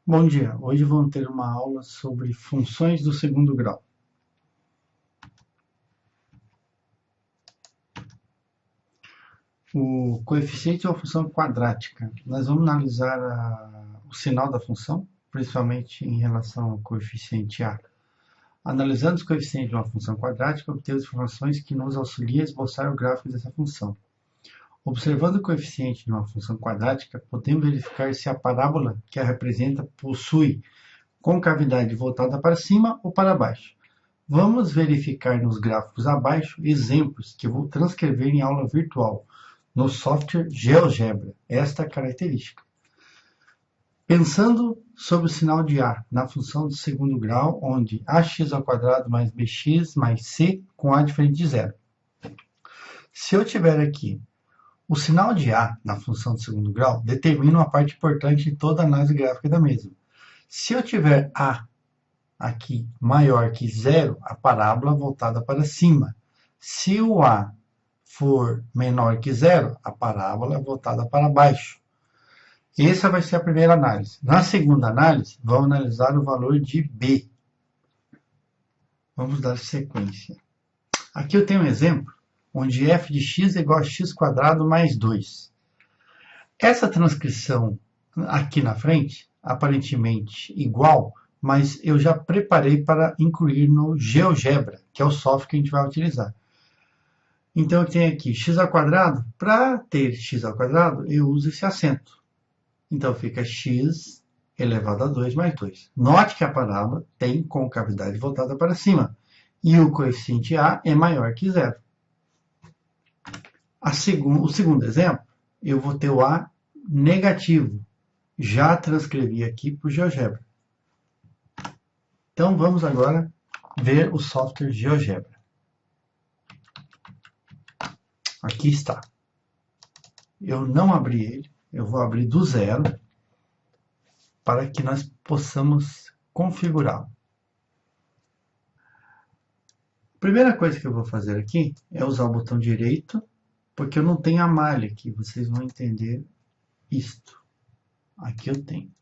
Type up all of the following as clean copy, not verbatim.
Bom dia, hoje vamos ter uma aula sobre funções do segundo grau. O coeficiente de uma função quadrática. Nós vamos analisar o sinal da função, principalmente em relação ao coeficiente a. Analisando os coeficientes de uma função quadrática, obtemos informações que nos auxiliam a esboçar o gráfico dessa função. Observando o coeficiente de uma função quadrática, podemos verificar se a parábola que a representa possui concavidade voltada para cima ou para baixo. Vamos verificar nos gráficos abaixo exemplos que vou transcrever em aula virtual no software GeoGebra, esta característica. Pensando sobre o sinal de A na função do segundo grau, onde ax² mais bx mais c com A diferente de zero. Se eu tiver aqui o sinal de A na função do segundo grau, determina uma parte importante de toda a análise gráfica da mesma. Se eu tiver A aqui maior que zero, a parábola voltada para cima. Se o A for menor que zero, a parábola voltada para baixo. Essa vai ser a primeira análise. Na segunda análise, vamos analisar o valor de B. Vamos dar sequência. Aqui eu tenho um exemplo, onde f de x é igual a x² mais 2. Essa transcrição aqui na frente, aparentemente igual, mas eu já preparei para incluir no GeoGebra, que é o software que a gente vai utilizar. Então eu tenho aqui x², para ter x², eu uso esse acento. Então fica x elevado a 2 mais 2. Note que a parábola tem concavidade voltada para cima, e o coeficiente A é maior que zero. O segundo exemplo, eu vou ter o A negativo. Já transcrevi aqui para o GeoGebra. Então vamos agora ver o software GeoGebra. Aqui está. Eu não abri ele, eu vou abrir do zero para que nós possamos configurá-lo. A primeira coisa que eu vou fazer aqui é usar o botão direito, porque eu não tenho a malha aqui, vocês vão entender isto. Aqui eu tenho.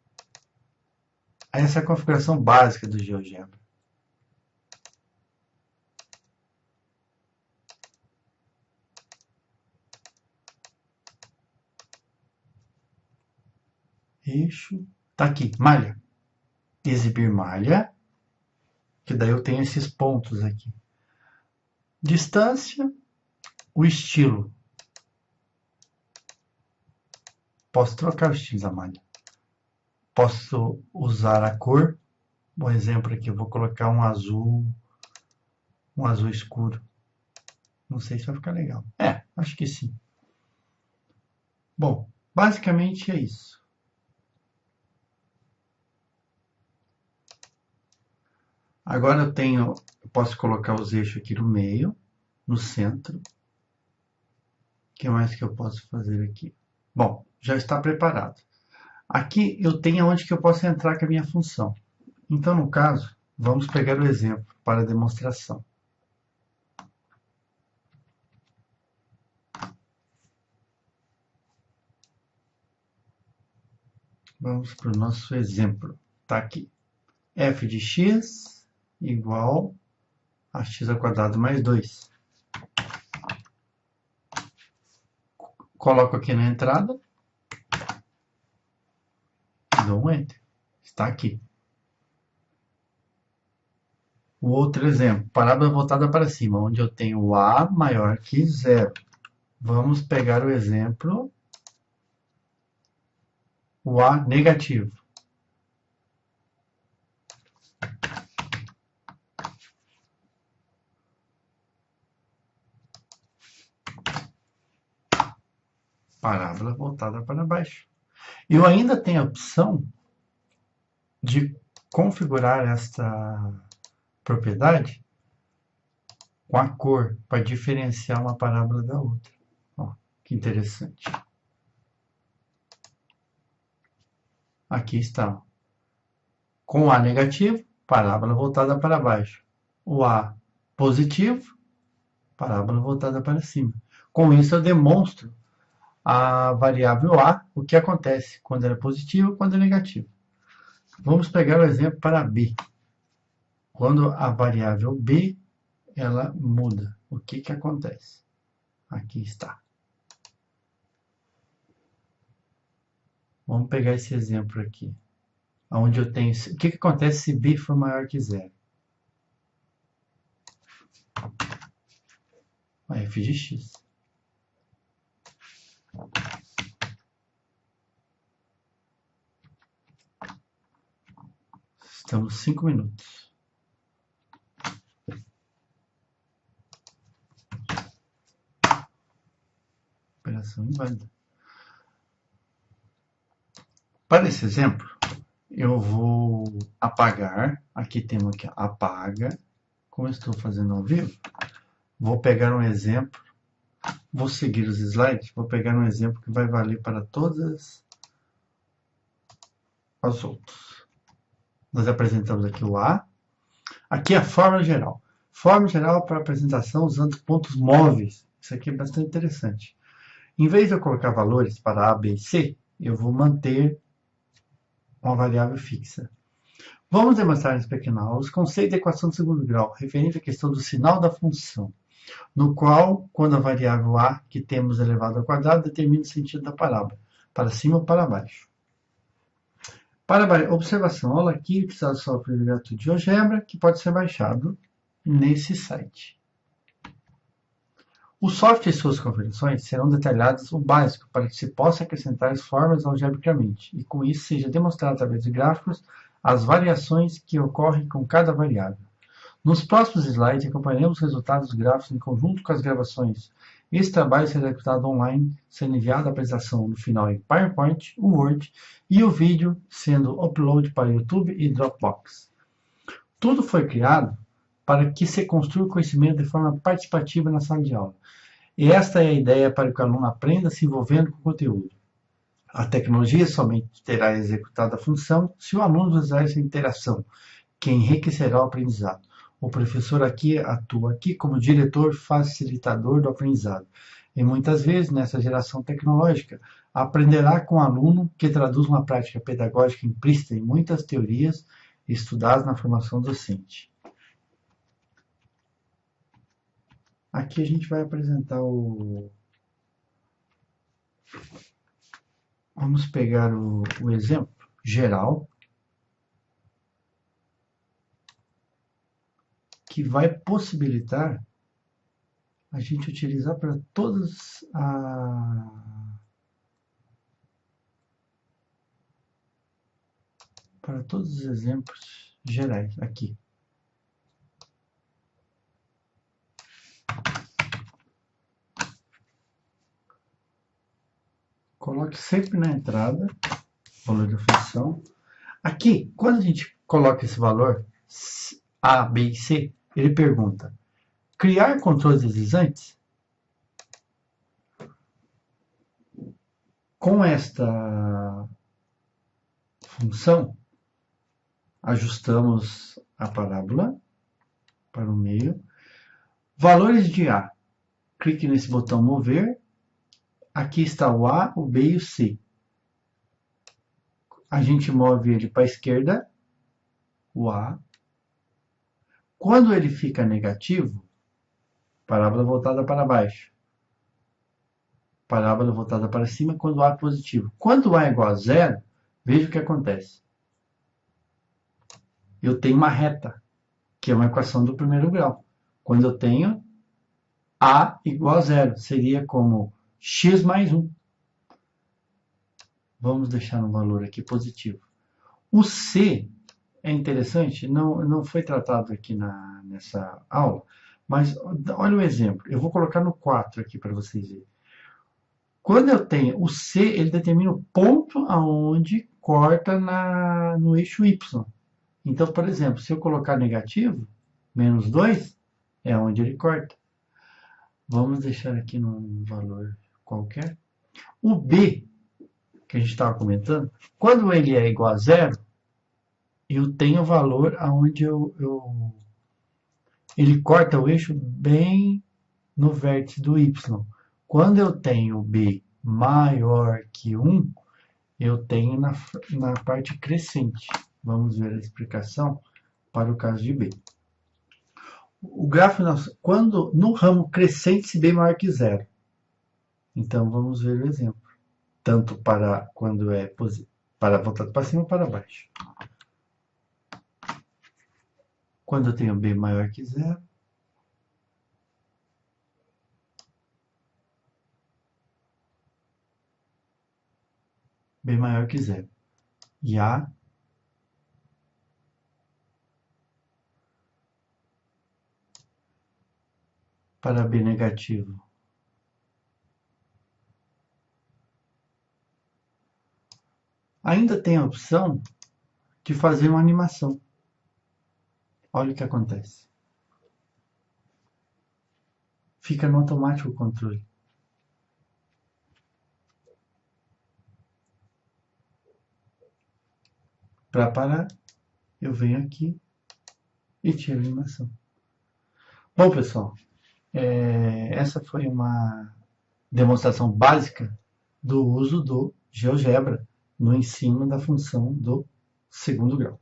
Essa é a configuração básica do GeoGebra. Eixo. Tá aqui, malha. Exibir malha. Que daí eu tenho esses pontos aqui. Distância. O estilo. Posso trocar o estilo da malha. Posso usar a cor. Um exemplo aqui, eu vou colocar um azul escuro. Não sei se vai ficar legal. Acho que sim. Bom, basicamente é isso. Agora eu posso colocar os eixos aqui no meio, no centro. O que mais que eu posso fazer aqui? Bom, já está preparado. Aqui eu tenho onde que eu posso entrar com a minha função. Então, no caso, vamos pegar o exemplo para a demonstração. Vamos para o nosso exemplo. Está aqui. F de x igual a x² mais 2. Coloco aqui na entrada. Dou um Enter. Está aqui. O outro exemplo, parábola voltada para cima, onde eu tenho o A maior que zero. Vamos pegar o exemplo, o A negativo. Parábola voltada para baixo. Eu ainda tenho a opção de configurar esta propriedade com a cor, para diferenciar uma parábola da outra. Ó, que interessante. Aqui está. Com o A negativo, parábola voltada para baixo. O A positivo, parábola voltada para cima. Com isso eu demonstro a variável A, o que acontece quando ela é positiva e quando é negativa. Vamos pegar o exemplo para B. Quando a variável B, ela muda. O que acontece? Aqui está. Vamos pegar esse exemplo aqui. Onde eu tenho... O que acontece se B for maior que zero? A f de x. Estamos 5 minutos. Operação inválida. Para esse exemplo, eu vou apagar. Aqui temos aqui, apaga. Como eu estou fazendo ao vivo, vou pegar um exemplo. Vou seguir os slides. Vou pegar um exemplo que vai valer para todas os outros. Nós apresentamos aqui o A. Aqui é a fórmula geral. Fórmula geral para apresentação usando pontos móveis. Isso aqui é bastante interessante. Em vez de eu colocar valores para A, B e C, eu vou manter uma variável fixa. Vamos demonstrar nesse pequeno aula os conceitos de equação de segundo grau, referente à questão do sinal da função, no qual, quando a variável A, que temos elevado ao quadrado, determina o sentido da parábola, para cima ou para baixo. Para a observação, aula aqui, utilizado software gratuito de GeoGebra, que pode ser baixado nesse site. O software e suas configurações serão detalhadas o básico para que se possa acrescentar as formas algebricamente, e com isso seja demonstrado através de gráficos as variações que ocorrem com cada variável. Nos próximos slides acompanharemos os resultados dos gráficos em conjunto com as gravações. Esse trabalho será executado online, sendo enviado a apresentação no final em PowerPoint, o Word e o vídeo sendo upload para YouTube e Dropbox. Tudo foi criado para que se construa o conhecimento de forma participativa na sala de aula. E esta é a ideia para que o aluno aprenda se envolvendo com o conteúdo. A tecnologia somente terá executado a função se o aluno usar essa interação, que enriquecerá o aprendizado. O professor aqui atua aqui como diretor facilitador do aprendizado. E muitas vezes, nessa geração tecnológica, aprenderá com o aluno que traduz uma prática pedagógica implícita em muitas teorias estudadas na formação docente. Aqui a gente vai apresentar o... Vamos pegar o exemplo geral, que vai possibilitar a gente utilizar para todos os exemplos gerais aqui. Coloque sempre na entrada o valor da função. Aqui, quando a gente coloca esse valor, A, B e C, ele pergunta, criar controles deslizantes? Com esta função, ajustamos a parábola para o meio. Valores de A. Clique nesse botão mover. Aqui está o A, o B e o C. A gente move ele para a esquerda, o A. Quando ele fica negativo, parábola voltada para baixo. Parábola voltada para cima quando o A é positivo. Quando o A é igual a zero, veja o que acontece. Eu tenho uma reta, que é uma equação do primeiro grau. Quando eu tenho A igual a zero, seria como x mais 1. Vamos deixar um valor aqui positivo. O C é interessante, não foi tratado aqui nessa aula, mas olha o exemplo. Eu vou colocar no 4 aqui para vocês verem. Quando eu tenho o C, ele determina o ponto aonde corta no eixo Y. Então, por exemplo, se eu colocar negativo, menos 2, é onde ele corta. Vamos deixar aqui num valor qualquer. O B, que a gente estava comentando, quando ele é igual a zero, eu tenho o valor aonde ele corta o eixo bem no vértice do Y. Quando eu tenho B maior que 1, eu tenho na parte crescente. Vamos ver a explicação para o caso de B. O gráfico, quando no ramo crescente, se B maior que zero. Então, vamos ver o exemplo. Tanto para quando é para voltado para cima ou para baixo. Quando eu tenho B maior que zero, B maior que zero. E A para B negativo. Ainda tem a opção de fazer uma animação. Olha o que acontece. Fica no automático o controle. Para parar, eu venho aqui e tiro a animação. Bom, pessoal, essa foi uma demonstração básica do uso do GeoGebra no ensino da função do segundo grau.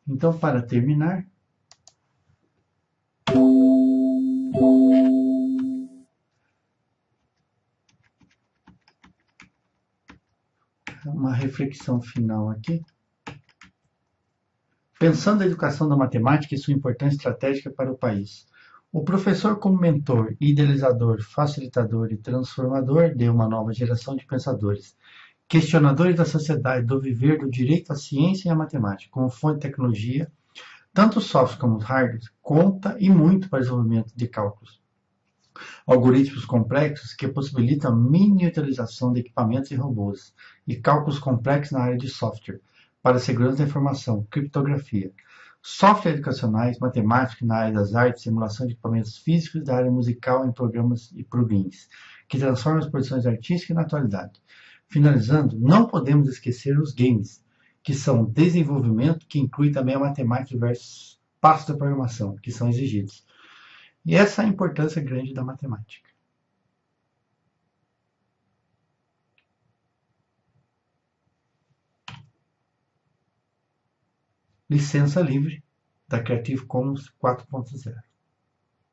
Então, para terminar, uma reflexão final aqui. Pensando a educação da matemática e sua importância estratégica para o país, o professor como mentor, idealizador, facilitador e transformador de uma nova geração de pensadores, questionadores da sociedade, do viver, do direito à ciência e à matemática, como fonte de tecnologia, tanto software como hardware, conta e muito para o desenvolvimento de cálculos. Algoritmos complexos que possibilitam a miniaturização de equipamentos e robôs, e cálculos complexos na área de software, para a segurança da informação, criptografia. Software educacionais, matemática na área das artes, simulação de equipamentos físicos da área musical em programas e plugins, que transformam as produções artísticas na atualidade. Finalizando, não podemos esquecer os games, que são desenvolvimento que inclui também a matemática e diversos passos da programação, que são exigidos. E essa é a importância grande da matemática. Licença livre da Creative Commons 4.0.